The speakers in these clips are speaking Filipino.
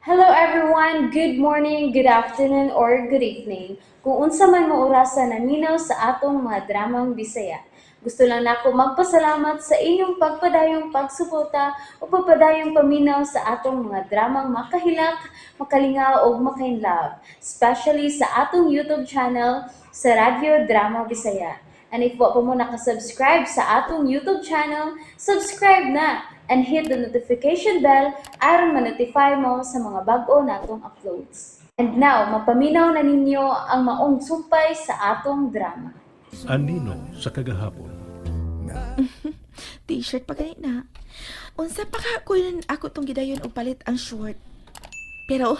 Hello everyone, good morning, good afternoon, or good evening. Kung unsa man mo orasan naminaw sa atong mga dramang Bisaya. Gusto lang nako magpasalamat sa inyong pagpadayong pagsuporta o pagpadayong paminaw sa atong mga dramang makahilak, makalingaw o makainlove, especially sa atong YouTube channel sa Radyo Drama Bisaya. And if wa pa mo nakasubscribe sa atong YouTube channel, subscribe na and hit the notification bell aron ma-notify mo sa mga bag-o natong uploads. And now, mapaminaw na ninyo ang maong sumpay sa atong drama. Anino sa kagahapon. T-shirt pa ganit na. Unsa pa ka ako tong gidayon og palit ang short. Pero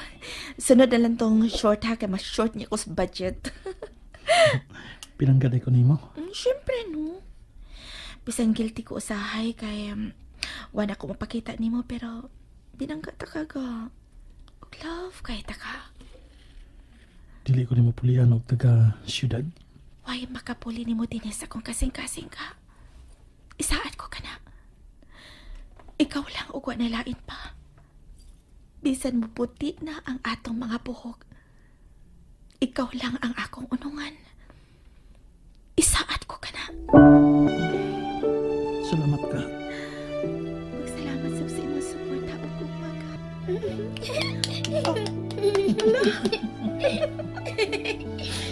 sunod na lang tong short ha kay mas short niya ko sa budget. Pinanggaday ko nimo. Siyempre no. Bisan guilty ko usahay kay wala ko mapakita nimo pero binangga ta ka ga. Og love kay ta ka. Dili ko nimo pulian og taga syudad. Why makapuli nimo dinhi sa akong kasing-kasing ka. Isaad ko ka na. Ikaw lang ug wa na lain pa. Bisan mo puti na ang atong mga buhok. Ikaw lang ang akong unungan. Isaad ko ka na. Salamat ka. Magsalamat sa imong suporta ug umaga.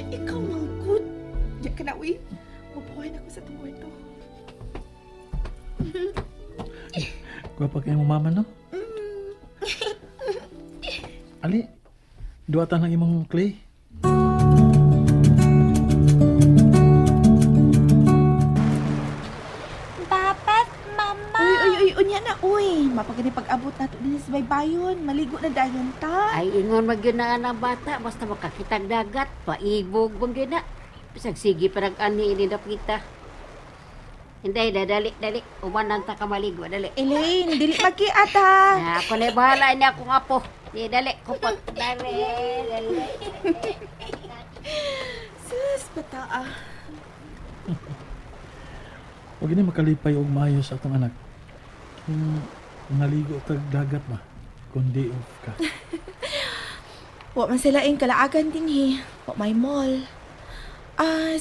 Ikaw mangkot. Diyan ka na, uy. Mabuhay na ko sa tungkol to. Gwapa kayo mo mama no? Ali, duwata ng imong clay. Papat, mama. Uy, unya na, uy. Mapagani pag-abot na ito din sa baybayon. Maligo na dayon ta. Ay, ingon magyud na nga ng bata, basta makakitag dagat, paibog bang yun na. Bisag sige parang ani ini kita. Hindi, dali. Umanan ta ka maligo, dali. Elaine, dili magkiat ha. Ako na bahala, ini ako nga po. Di, dali, kupag, dali. Sus, bata ah. Huwag ni makalipay og maayo sa atong anak. Kung naligo tag dagat ba? Kundi off ka. Wa man sila ing kalaagan din Wa may mall.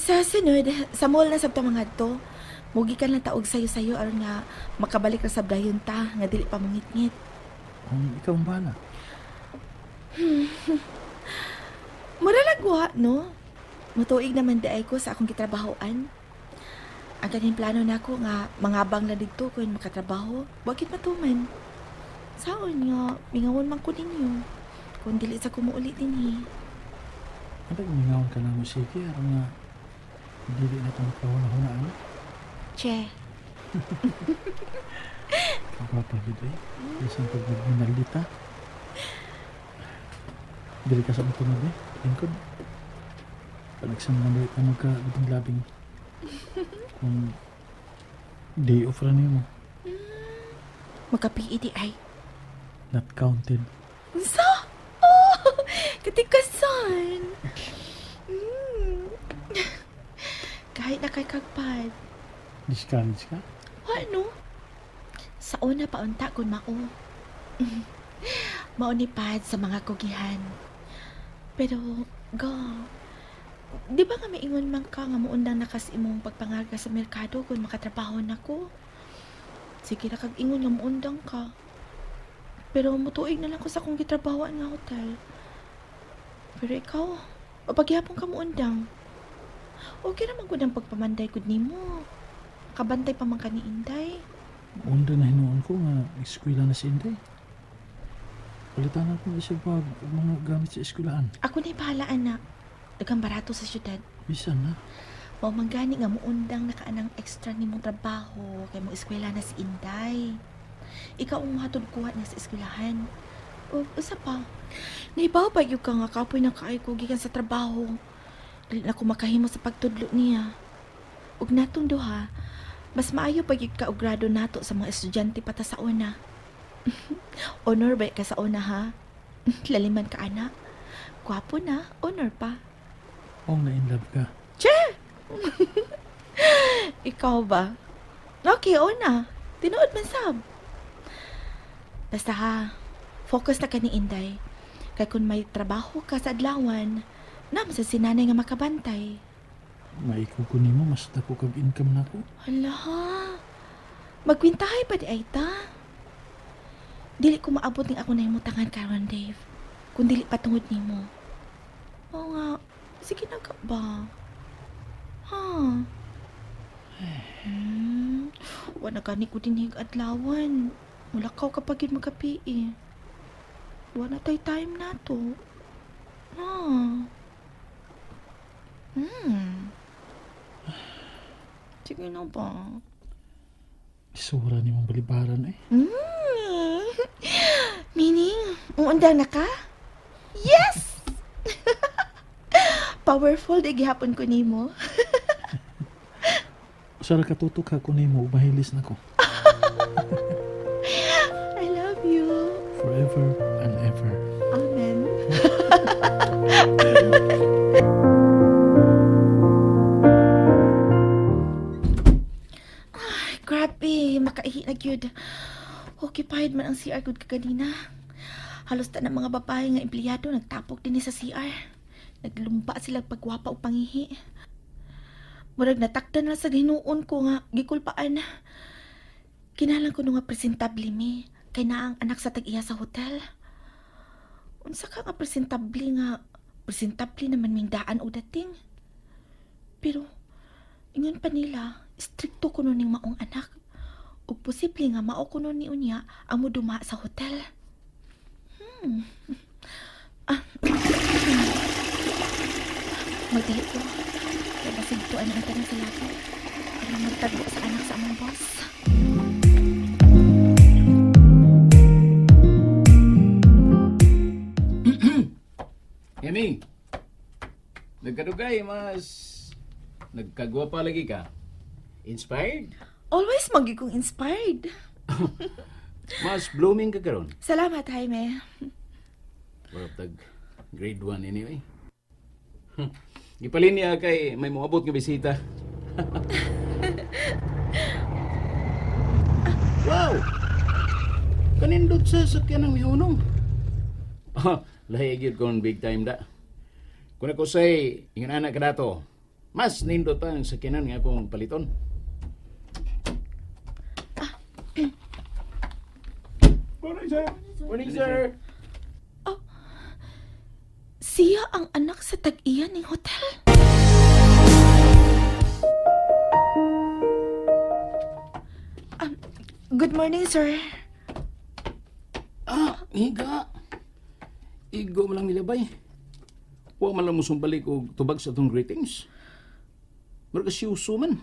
Sa sunod, sa mall na sabta mga to, mugi ka lang taog sayo-sayo aron nga makabalik ra sa dayon ta nga dili pa mangitngit. Kung ikaw ang bahala. Mura lagwa, no? Mutuig naman di ay ko sa akong gitrabahoan. Ang kaning plano nako nga mangabang na dito kung makatrabaho, bakit matuman? Saon nga, mingawon man ko ninyo. Kung dili sa kumuuli din Ano mingawan ka ng musiki aron nga dili na itong kahuna-hunaan. Che, Gwapa gid eh. Isang pag nagminaldita. Dili ka sa utong eh. Lingkod. Panagsam na balik ka magka-labing-labing. Kung day off ra nimo, magkapi di ay. not counted. Sa? Oh, katikasan. Kahit na kay kagpad. Discourage ka? Ano? Sa una pa unta kun mao. Maunipad sa mga kugihan. Pero, go. Di ba nga maingon man ka nga muundang nakas imong pagpangarga sa merkado kung makatrabaho na ko? Sige na kag ingon nga muundang ka. Pero mutuig na lang ko sa kong gitrabahoan nga hotel. Pero ikaw, o paghihapon ka muundang. Okay naman ko ng pagpamanday ko nimo. Kabantay pa man ka ni Inday. Unda na hinuon ko nga eskwela na si Inday. Palitan ako isa pag mga gamit sa eskwelahan. Ako na'y bahalaan na. Dagang barato sa syudad. Bisan na. Mao man gani nga muundang nakaanang extra nimong trabaho kay mo eskwela na si Inday. Ikaw ang mahatod kuha niya sa eskwelahan. O, usa pa. Naibaw pa yung ka nga kapoy na kaay ko gikan sa trabaho. Dili na ko makahimo sa pagtudlo niya. Ug natong duha, mas maayo pa gyud ka og grado nato sa mga estudyante pata sa una. Honor ba ka sa una ha? Laliman ka anak. Gwapo na, honor pa. Oh, na-in love ka. Che! Ikaw ba? Okay, o na. Tinuod man sab. Basta ha, Focus na ka ni Inday. Kay kung may trabaho ka sa adlawan, na sa sinanay nga makabantay. Maiko ko nimo mas dako kag income nako. Hala, magkwintahay pa di ay ta. Dili ko maabot ng ako na imutangan karon, Dave. Kung dili patungod nimo. Oo nga, sige na ka ba? Ha? Wala gani ko din adlawan. Mulakaw kapag yun magkapi eh. Wala tay time na to. Ha? Sige na ba? Isura ni mong balibaran eh. Meaning, uundang na ka? Yes! Powerful, di gihapon ko nimo. Usara ka tutok ha ko nimo ug mahilis nako. I love you. Forever and ever. Amen. Ay, grabe, makaihi na gyud. Occupied man ang CR gud kaganina. Halos ta ng mga babae nga empleyado nagtapok din sa CR. Naglumba sila pagwapa o pangihi. Murag natakdan na sa ginuon ko nga gikulpaan. Kinalang ko nga presentable mi kay na ang anak sa tag-iya sa hotel. Unsa ka nga presentable naman ming daan o dating. Pero ingon pa nila, stricto kuno ning maong anak. O posible nga mao kuno ni unya ang muduma sa hotel. Magdali ko. Kaya basig to ang tanong sa labi. Para magtago sa anak sa among boss. Yami, nagkadugay, mas nagkagwapa lagi ka. Inspired? Always magi kong inspired. Mas blooming ka karon. Salamat, Jaime. Warap tag grade 1 anyway. Gipalin niya kay may moabot nga bisita. Wow! Kanindot sa sakyan ng mihunong. Lahi gyud kon big time da. Kung ako say, ingon anak ka dato, mas nindot pa ang sakyanan nga akong paliton. Morning, sir. Morning, sir. Siya ang anak sa tag-iya ning hotel. Good morning, sir. Higa. Igo mo lang nilabay. Huwag man lang mo sumbalik o tubag sa itong greetings. Mara ka siyuso man.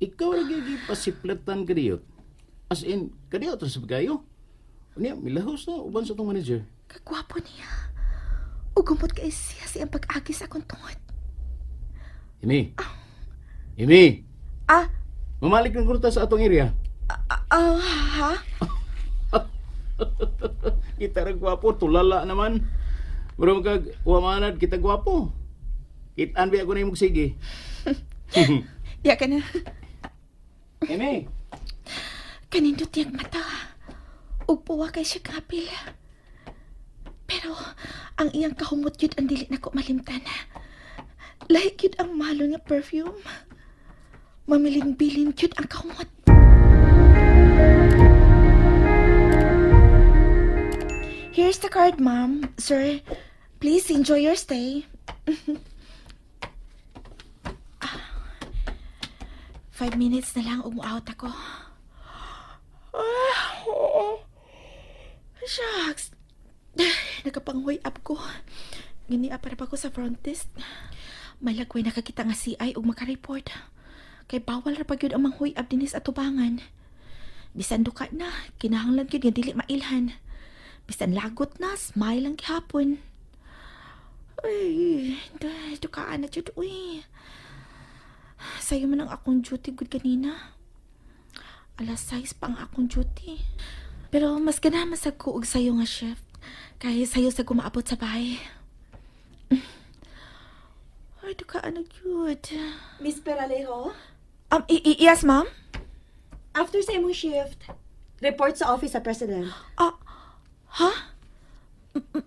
Ikaw lagi pasiplatan ka diyot. As in, ka diyot sa pagkayo. Niya, milahos na uban sa itong manager. Kagwapo niya. Ugumot kay siya siyang pag-agi sa akong tungod. Imi. Imi. Ah, Mamalik ng kurta sa atong area. ha? Kita rin gwapo, tulala naman. Pero kag wamanad kita gwapo. Kitaan ba ako na yung sige. Ya ka na. Imi. Kanindot niyang mata. Ugpuwa kay siya kapil. Pero, ang iyang kahumot yun ang dili na ko malimtan. Lahik yun ang malo nga perfume. Mamiling-bilin yun ang kahumot. Here's the card, ma'am. Sir, please enjoy your stay. 5 minutes na lang umu-out ako. Shucks. Nakapanghuy up ko. Ginia para pa ko sa front desk. May lagway nakakita nga CI o makareport. Kay bawal ra pag yun ang manghuy up dinis at tubangan. Bisan duka na, kinahanglan yun nga dili mailhan. Bisan lagot na, smile lang gihapon. Ay, dukaan na jud, uy. Sayo man ang akong duty good kanina. Alas 6 pa ang akong duty. Pero mas ganahan masag ko og sayo nga shift. Kaya sayo sa gumaabot sa bahay. Ay, dukaan na good. Miss Peralejo, Yes, ma'am? after sa imong shift, report sa office sa President. Ha?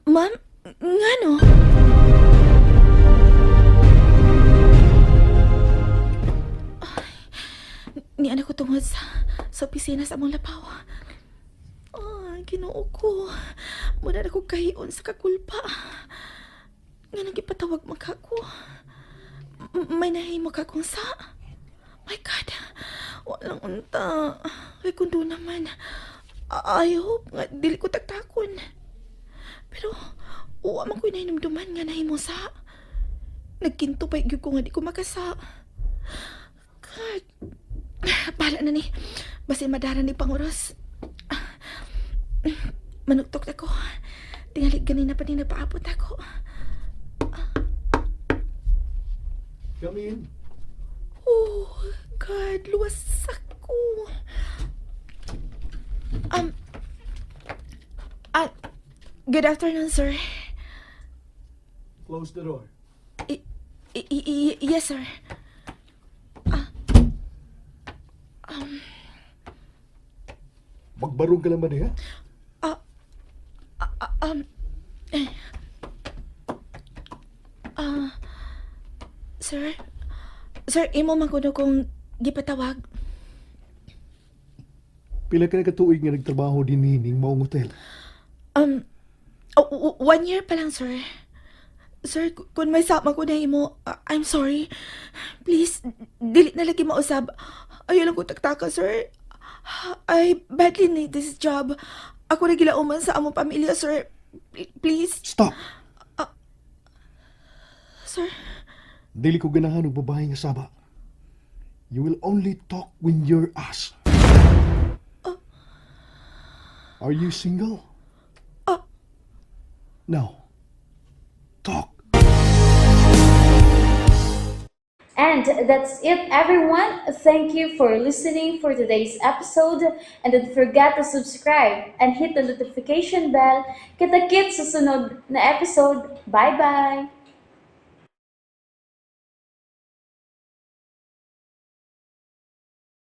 Ma'am? Ngano? Ni anak ko tungod sa opisina sa among lapaw. Ginoo ko. Muna na ko kahiyon sa kakulpa. Nga nang ipatawag makako. May nahimo ka kung sa. My God. Walang unta. Ay kundo naman. I hope nga dili ko taktakon. Pero, uwa man ko'y nahinumduman nga nahimo sa. Nagkinto pa ko nga di ko makasa. God. Bahala na ni. Basin madara ni Panguros. Manuktok ako. Tingali ganina pa din napaabot ako. Come in. Oh, God. Luwas ako. Good afternoon, sir. Close the door. Yes, sir. Magbarong ka lang ba niya? Sir? Sir, imo man kuno kung gipatawag. Pila ka na katuig nga nagtrabaho din ning maong hotel. 1 year pa lang, sir. Sir, kung may sama ko na imo, I'm sorry. Please, dili na lagi mausab. Ayaw lang ko taktaka, sir. I badly need this job. Ako na gilauman sa among pamilya, sir. Please. Stop! Sir, Dili ko ganahan og babae nga saba. You will only talk when you're asked. Are you single? No. Talk. And that's it, everyone. Thank you for listening for today's episode. And don't forget to subscribe and hit the notification bell. Kita-kits sa sunod na episode. Bye-bye!